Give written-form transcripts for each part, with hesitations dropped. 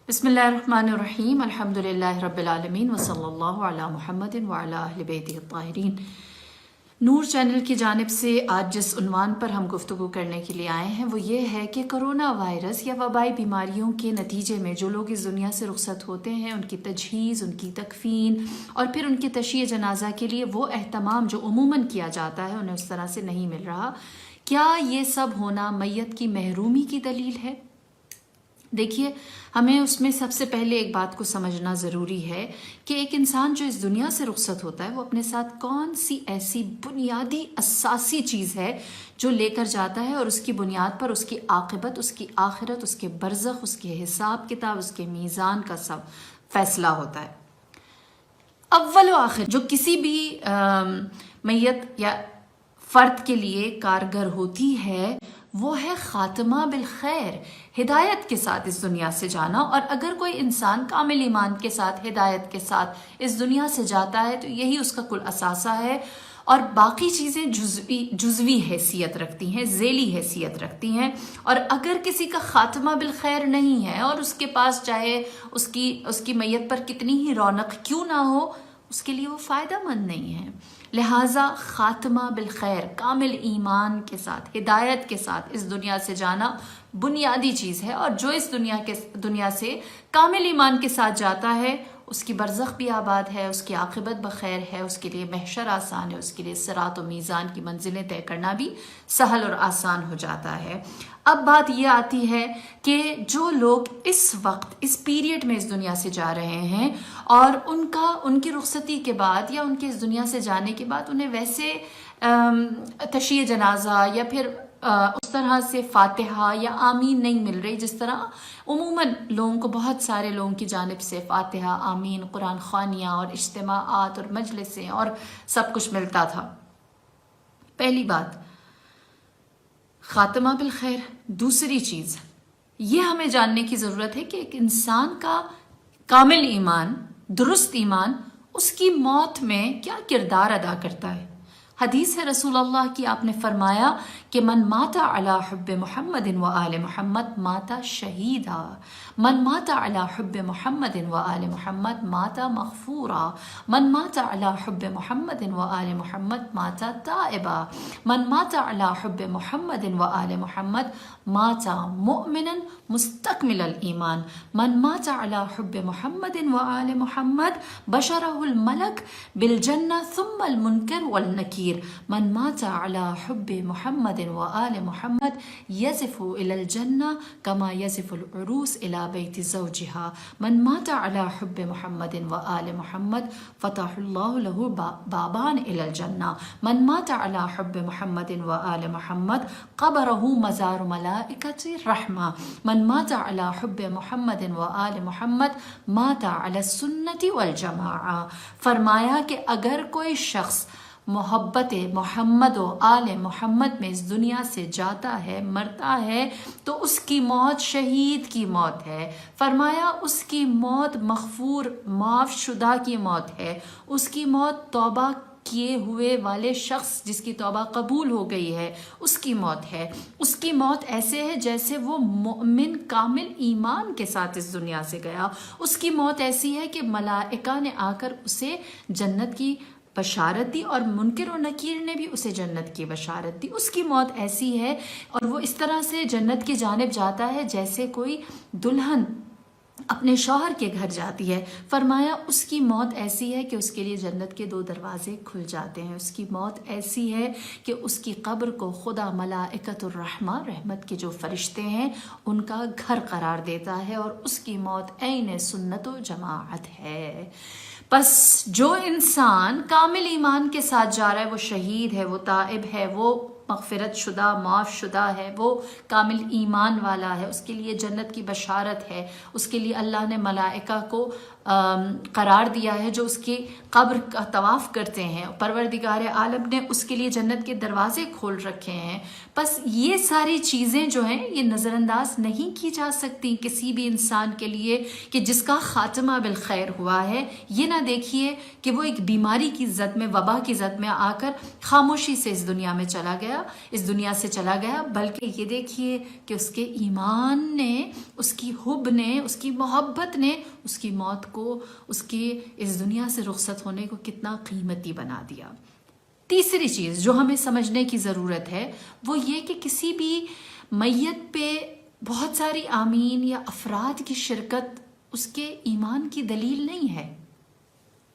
بسم اللہ الرحمن الرحیم، الحمدللہ رب العالمین وصلی اللہ علی محمد وعلی اہل بیتہ الطاہرین۔ نور چینل کی جانب سے آج جس عنوان پر ہم گفتگو کرنے کے لیے آئے ہیں وہ یہ ہے کہ کرونا وائرس یا وبائی بیماریوں کے نتیجے میں جو لوگ اس دنیا سے رخصت ہوتے ہیں، ان کی تجہیز، ان کی تکفین اور پھر ان کی تشییع جنازہ کے لیے وہ اہتمام جو عموماً کیا جاتا ہے انہیں اس طرح سے نہیں مل رہا۔ کیا یہ سب ہونا میت کی محرومی کی دلیل ہے؟ دیکھیے، ہمیں اس میں سب سے پہلے ایک بات کو سمجھنا ضروری ہے کہ ایک انسان جو اس دنیا سے رخصت ہوتا ہے وہ اپنے ساتھ کون سی ایسی بنیادی اساسی چیز ہے جو لے کر جاتا ہے، اور اس کی بنیاد پر اس کی عاقبت، اس کی آخرت، اس کے برزخ، اس کے حساب کتاب، اس کے میزان کا سب فیصلہ ہوتا ہے۔ اول و آخر جو کسی بھی میت یا فرد کے لیے کارگر ہوتی ہے وہ ہے خاتمہ بالخیر، ہدایت کے ساتھ اس دنیا سے جانا۔ اور اگر کوئی انسان کامل ایمان کے ساتھ، ہدایت کے ساتھ اس دنیا سے جاتا ہے تو یہی اس کا کل اثاثہ ہے، اور باقی چیزیں جزوی حیثیت رکھتی ہیں، ذیلی حیثیت رکھتی ہیں۔ اور اگر کسی کا خاتمہ بالخیر نہیں ہے اور اس کے پاس چاہے اس کی میت پر کتنی ہی رونق کیوں نہ ہو، اس کے لیے وہ فائدہ مند نہیں ہے۔ لہٰذا خاتمہ بالخیر، کامل ایمان کے ساتھ، ہدایت کے ساتھ اس دنیا سے جانا بنیادی چیز ہے، اور جو اس دنیا سے کامل ایمان کے ساتھ جاتا ہے اس کی برزخ بھی آباد ہے، اس کی عاقبت بخیر ہے، اس کے لیے محشر آسان ہے، اس کے لیے صراط و میزان کی منزلیں طے کرنا بھی سہل اور آسان ہو جاتا ہے۔ اب بات یہ آتی ہے کہ جو لوگ اس وقت اس پیریڈ میں اس دنیا سے جا رہے ہیں اور ان کی رخصتی کے بعد یا ان کے اس دنیا سے جانے کے بعد انہیں ویسے تشییع جنازہ یا پھر اس طرح سے فاتحہ یا آمین نہیں مل رہی جس طرح عموماً لوگوں کو، بہت سارے لوگوں کی جانب سے فاتحہ، آمین، قرآن خوانیاں اور اجتماعات اور مجلسیں اور سب کچھ ملتا تھا۔ پہلی بات خاتمہ بالخیر۔ دوسری چیز یہ ہمیں جاننے کی ضرورت ہے کہ ایک انسان کا کامل ایمان، درست ایمان، اس کی موت میں کیا کردار ادا کرتا ہے۔ حدیث ہے رسول اللہ کی، آپ نے فرمایا کہ من مات علی حب محمد و آل محمد مات شہیدا، من مات علی حب محمد و آل محمد مات مغفورا، من مات علی حب محمد و آل محمد مات تائبا، من مات علی حب محمد و آل محمد مات مؤمنا مستکمل الایمان، من مات علی حب محمد و آل محمد بشرہ الملک بالجنہ ثم المنکر والنکیر، من مات علی حب محمد و آل محمد یزف الی الجنہ کما یزف العروس الی بیت زوجہا، من مات علی حب محمد و آل محمد فتح اللہ له بابان الی الجنہ، من مات علی حب محمد و آل محمد قبرہ مزار ملائکۃ الرحمہ، من مات علی حب محمد و آل محمد مات علی السنۃ والجماعہ۔ فرمایا کہ اگر کوئی شخص محبت محمد و آل محمد میں اس دنیا سے جاتا ہے، مرتا ہے، تو اس کی موت شہید کی موت ہے۔ فرمایا اس کی موت مغفور، معاف شدہ کی موت ہے، اس کی موت توبہ کیے ہوئے والے شخص جس کی توبہ قبول ہو گئی ہے اس کی موت ہے۔ اس کی موت ایسے ہے جیسے وہ مؤمن کامل ایمان کے ساتھ اس دنیا سے گیا۔ اس کی موت ایسی ہے کہ ملائکہ نے آ کر اسے جنت کی بشارت دی اور منکر و نکیر نے بھی اسے جنت کی بشارت دی۔ اس کی موت ایسی ہے اور وہ اس طرح سے جنت کی جانب جاتا ہے جیسے کوئی دلہن اپنے شوہر کے گھر جاتی ہے۔ فرمایا اس کی موت ایسی ہے کہ اس کے لیے جنت کے 2 دروازے کھل جاتے ہیں۔ اس کی موت ایسی ہے کہ اس کی قبر کو خدا ملائکۃ الرحمہ، رحمت کے جو فرشتے ہیں، ان کا گھر قرار دیتا ہے، اور اس کی موت عین سنت و جماعت ہے۔ بس جو انسان کامل ایمان کے ساتھ جا رہا ہے وہ شہید ہے، وہ تائب ہے، وہ مغفرت شدہ، معاف شدہ ہے، وہ کامل ایمان والا ہے، اس کے لیے جنت کی بشارت ہے، اس کے لیے اللہ نے ملائکہ کو قرار دیا ہے جو اس کی قبر کا طواف کرتے ہیں. پروردگار عالم نے اس کے لیے جنت کے دروازے کھول رکھے ہیں. بس یہ ساری چیزیں جو ہیں یہ نظر انداز نہیں کی جا سکتی کسی بھی انسان کے لیے کہ جس کا خاتمہ بالخیر ہوا ہے. یہ نہ دیکھیے کہ وہ ایک بیماری کی زد میں، وبا کی زد میں آ کر خاموشی سے اس دنیا میں چلا گیا، اس دنیا سے چلا گیا، بلکہ یہ دیکھیے کہ اس کے ایمان نے، اس کی حب نے، اس کی محبت نے اس کی موت کو، اس کے اس دنیا سے رخصت ہونے کو کتنا قیمتی بنا دیا. تیسری چیز جو ہمیں سمجھنے کی ضرورت ہے وہ یہ کہ کسی بھی میت پہ بہت ساری آمین یا افراد کی شرکت اس کے ایمان کی دلیل نہیں ہے.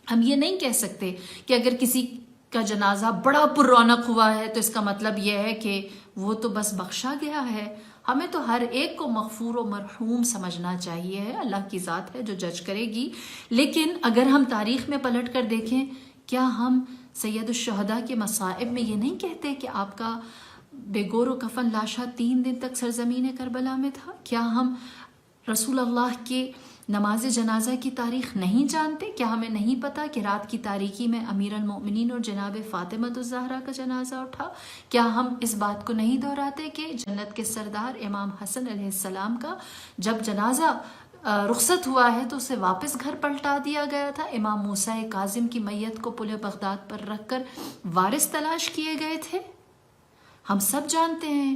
ہم یہ نہیں کہہ سکتے کہ اگر کسی کا جنازہ بڑا پر رونق ہوا ہے تو اس کا مطلب یہ ہے کہ وہ تو بس بخشا گیا ہے. ہمیں تو ہر ایک کو مغفور و مرحوم سمجھنا چاہیے ہے. اللہ کی ذات ہے جو جج کرے گی. لیکن اگر ہم تاریخ میں پلٹ کر دیکھیں، کیا ہم سید الشہداء کے مصائب میں یہ نہیں کہتے کہ آپ کا بے گور و کفن لاشا 3 دن تک سرزمین کربلا میں تھا؟ کیا ہم رسول اللہ کے نماز جنازہ کی تاریخ نہیں جانتے؟ کیا ہمیں نہیں پتا کہ رات کی تاریکی میں امیر المؤمنین اور جناب فاطمہ الزہرا کا جنازہ اٹھا؟ کیا ہم اس بات کو نہیں دہراتے کہ جنت کے سردار امام حسن علیہ السلام کا جب جنازہ رخصت ہوا ہے تو اسے واپس گھر پلٹا دیا گیا تھا؟ امام موسیٰ کاظم کی میت کو پل بغداد پر رکھ کر وارث تلاش کیے گئے تھے. ہم سب جانتے ہیں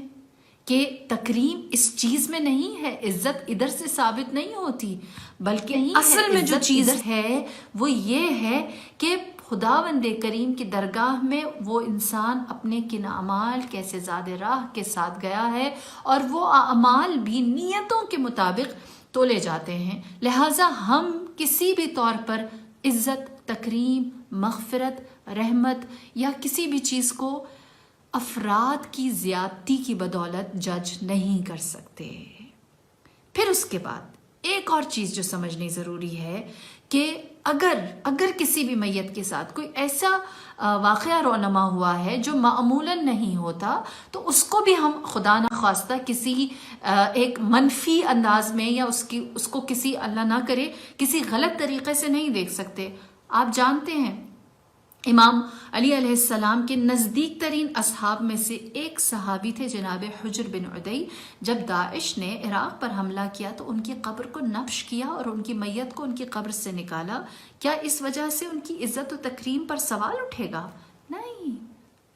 کہ تکریم اس چیز میں نہیں ہے، عزت ادھر سے ثابت نہیں ہوتی، بلکہ اصل میں جو چیز ہے وہ یہ ہے کہ خداوند کریم کی درگاہ میں وہ انسان اپنے کن اعمال کیسے زاد راہ کے ساتھ گیا ہے، اور وہ اعمال بھی نیتوں کے مطابق تولے جاتے ہیں. لہٰذا ہم کسی بھی طور پر عزت، تکریم، مغفرت، رحمت یا کسی بھی چیز کو افراد کی زیادتی کی بدولت جج نہیں کر سکتے. پھر اس کے بعد ایک اور چیز جو سمجھنی ضروری ہے کہ اگر کسی بھی میت کے ساتھ کوئی ایسا واقعہ رونما ہوا ہے جو معمولاً نہیں ہوتا، تو اس کو بھی ہم خدا نخواستہ کسی ایک منفی انداز میں یا اس کو کسی اللہ نہ کرے کسی غلط طریقے سے نہیں دیکھ سکتے. آپ جانتے ہیں امام علی علیہ السلام کے نزدیک ترین اصحاب میں سے ایک صحابی تھے جناب حجر بن عدی. جب داعش نے عراق پر حملہ کیا تو ان کی قبر کو نبش کیا اور ان کی میت کو ان کی قبر سے نکالا. کیا اس وجہ سے ان کی عزت و تکریم پر سوال اٹھے گا؟ نہیں.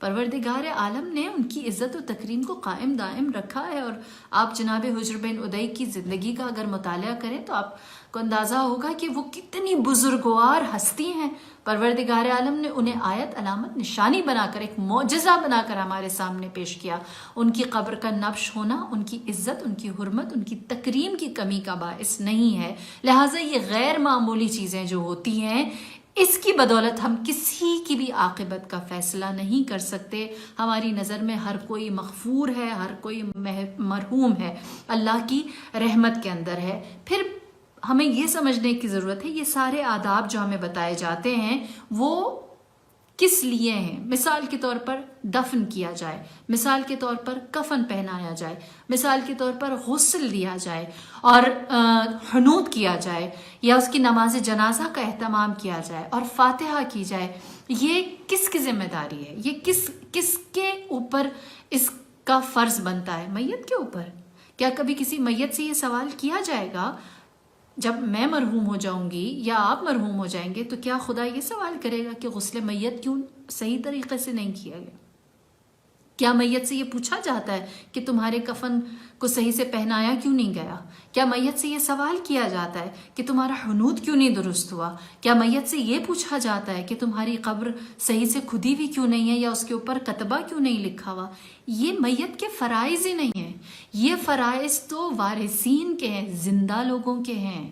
پروردگار عالم نے ان کی عزت و تکریم کو قائم دائم رکھا ہے. اور آپ جناب حجر بن عدی کی زندگی کا اگر مطالعہ کریں تو آپ کو اندازہ ہوگا کہ وہ کتنی بزرگوار ہستی ہیں. پروردگار عالم نے انہیں آیت، علامت، نشانی بنا کر، ایک معجزہ بنا کر ہمارے سامنے پیش کیا. ان کی قبر کا نبش ہونا ان کی عزت، ان کی حرمت، ان کی تکریم کی کمی کا باعث نہیں ہے. لہٰذا یہ غیر معمولی چیزیں جو ہوتی ہیں اس کی بدولت ہم کسی کی بھی عاقبت کا فیصلہ نہیں کر سکتے. ہماری نظر میں ہر کوئی مغفور ہے، ہر کوئی مرحوم ہے، اللہ کی رحمت کے اندر ہے. پھر ہمیں یہ سمجھنے کی ضرورت ہے یہ سارے آداب جو ہمیں بتائے جاتے ہیں وہ کس لیے ہیں. مثال کے طور پر دفن کیا جائے، مثال کے طور پر کفن پہنایا جائے، مثال کے طور پر غسل دیا جائے اور حنوط کیا جائے، یا اس کی نماز جنازہ کا اہتمام کیا جائے اور فاتحہ کی جائے. یہ کس کی ذمہ داری ہے؟ یہ کس کے اوپر اس کا فرض بنتا ہے؟ میت کے اوپر. کیا کبھی کسی میت سے یہ سوال کیا جائے گا جب میں مرحوم ہو جاؤں گی یا آپ مرحوم ہو جائیں گے تو کیا خدا یہ سوال کرے گا کہ غسل میت کیوں صحیح طریقے سے نہیں کیا گیا؟ کیا میت سے یہ پوچھا جاتا ہے کہ تمہارے کفن کو صحیح سے پہنایا کیوں نہیں گیا؟ کیا میت سے یہ سوال کیا جاتا ہے کہ تمہارا حنوط کیوں نہیں درست ہوا؟ کیا میت سے یہ پوچھا جاتا ہے کہ تمہاری قبر صحیح سے کھدی ہوئی کیوں نہیں ہے یا اس کے اوپر کتبہ کیوں نہیں لکھا ہوا؟ یہ میت کے فرائض ہی نہیں ہیں. یہ فرائض تو وارثین کے ہیں، زندہ لوگوں کے ہیں.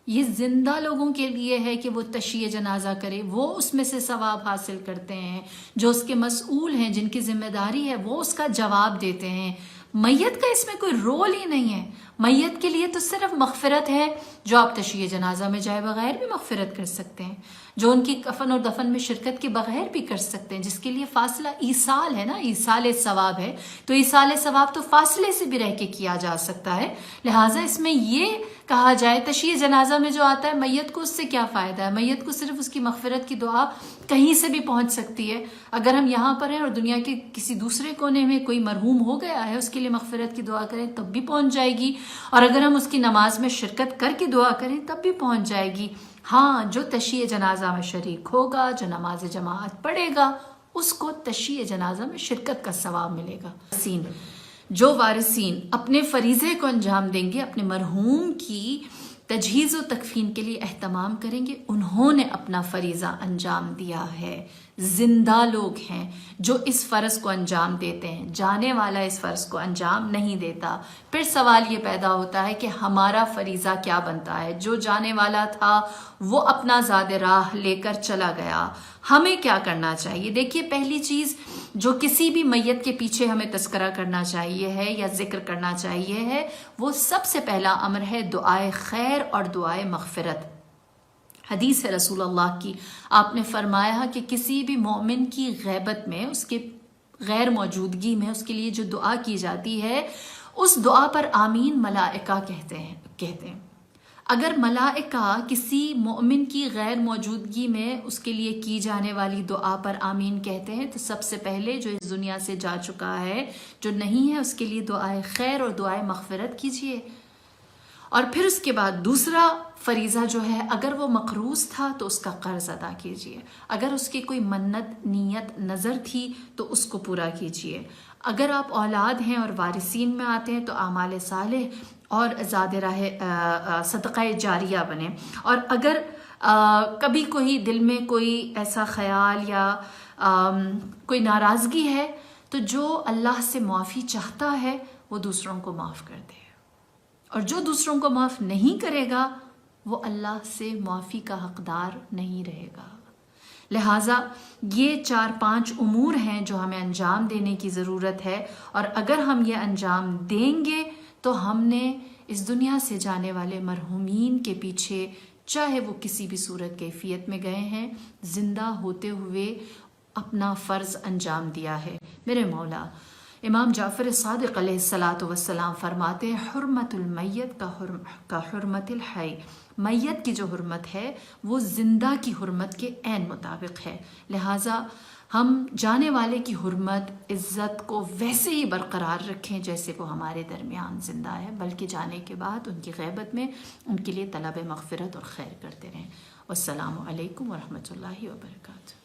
یہ زندہ لوگوں کے لیے ہے کہ وہ تشییع جنازہ کرے، وہ اس میں سے ثواب حاصل کرتے ہیں. جو اس کے مسئول ہیں، جن کی ذمہ داری ہے، وہ اس کا جواب دیتے ہیں. میت کا اس میں کوئی رول ہی نہیں ہے. میت کے لیے تو صرف مغفرت ہے، جو آپ تشییع جنازہ میں جائے بغیر بھی مغفرت کر سکتے ہیں. جو ان کی کفن اور دفن میں شرکت کے بغیر بھی کر سکتے ہیں، جس کے لیے فاصلہ ایصال ہے نا، ایصال ثواب ہے، تو ایصال ثواب تو فاصلے سے بھی رہ کے کیا جا سکتا ہے۔ لہٰذا اس میں یہ کہا جائے تشییع جنازہ میں جو آتا ہے، میت کو اس سے کیا فائدہ ہے؟ میت کو صرف اس کی مغفرت کی دعا کہیں سے بھی پہنچ سکتی ہے۔ اگر ہم یہاں پر ہیں اور دنیا کے کسی دوسرے کونے میں کوئی مرحوم ہو گیا ہے، اس کے لیے مغفرت کی دعا کریں تب بھی پہنچ جائے گی، اور اگر ہم اس کی نماز میں شرکت کر کے دعا کریں تب بھی پہنچ جائے گی۔ ہاں، جو تشییع جنازہ میں شریک ہوگا، جو نماز جماعت پڑھے گا، اس کو تشییع جنازہ میں شرکت کا ثواب ملے گا۔ جو وارثین اپنے فریضے کو انجام دیں گے، اپنے مرحوم کی تجہیز و تکفین کے لیے اہتمام کریں گے، انہوں نے اپنا فریضہ انجام دیا ہے۔ زندہ لوگ ہیں جو اس فرض کو انجام دیتے ہیں، جانے والا اس فرض کو انجام نہیں دیتا۔ پھر سوال یہ پیدا ہوتا ہے کہ ہمارا فریضہ کیا بنتا ہے؟ جو جانے والا تھا وہ اپنا زاد راہ لے کر چلا گیا، ہمیں کیا کرنا چاہیے؟ دیکھیے، پہلی چیز جو کسی بھی میت کے پیچھے ہمیں تذکرہ کرنا چاہیے ہے یا ذکر کرنا چاہیے ہے، وہ سب سے پہلا امر ہے دعائے خیر اور دعائے مغفرت۔ حدیث ہے رسول اللہ کی، آپ نے فرمایا کہ کسی بھی مومن کی غیبت میں، اس کے غیر موجودگی میں اس کے لیے جو دعا کی جاتی ہے، اس دعا پر آمین ملائکہ کہتے ہیں۔ اگر ملائکہ کسی مومن کی غیر موجودگی میں اس کے لیے کی جانے والی دعا پر آمین کہتے ہیں، تو سب سے پہلے جو اس دنیا سے جا چکا ہے، جو نہیں ہے، اس کے لیے دعائے خیر اور دعائے مغفرت کیجیے۔ اور پھر اس کے بعد دوسرا فریضہ جو ہے، اگر وہ مقروض تھا تو اس کا قرض ادا کیجیے، اگر اس کی کوئی منت، نیت، نظر تھی تو اس کو پورا کیجیے۔ اگر آپ اولاد ہیں اور وارثین میں آتے ہیں تو اعمال صالح اور زاد راہ صدقہ جاریہ بنے۔ اور اگر کبھی کوئی دل میں کوئی ایسا خیال یا کوئی ناراضگی ہے تو جو اللہ سے معافی چاہتا ہے وہ دوسروں کو معاف کر دے، اور جو دوسروں کو معاف نہیں کرے گا وہ اللہ سے معافی کا حقدار نہیں رہے گا۔ لہٰذا یہ 4-5 امور ہیں جو ہمیں انجام دینے کی ضرورت ہے، اور اگر ہم یہ انجام دیں گے تو ہم نے اس دنیا سے جانے والے مرحومین کے پیچھے، چاہے وہ کسی بھی صورت کیفیت میں گئے ہیں، زندہ ہوتے ہوئے اپنا فرض انجام دیا ہے۔ میرے مولا امام جعفر صادق علیہ السلام فرماتے ہیں، حرمت المیت کا حرمت الحی، میت کی جو حرمت ہے وہ زندہ کی حرمت کے عین مطابق ہے۔ لہٰذا ہم جانے والے کی حرمت، عزت کو ویسے ہی برقرار رکھیں جیسے وہ ہمارے درمیان زندہ ہے، بلکہ جانے کے بعد ان کی غیبت میں ان کے لیے طلب مغفرت اور خیر کرتے رہیں۔ والسلام علیکم ورحمۃ اللہ وبرکاتہ۔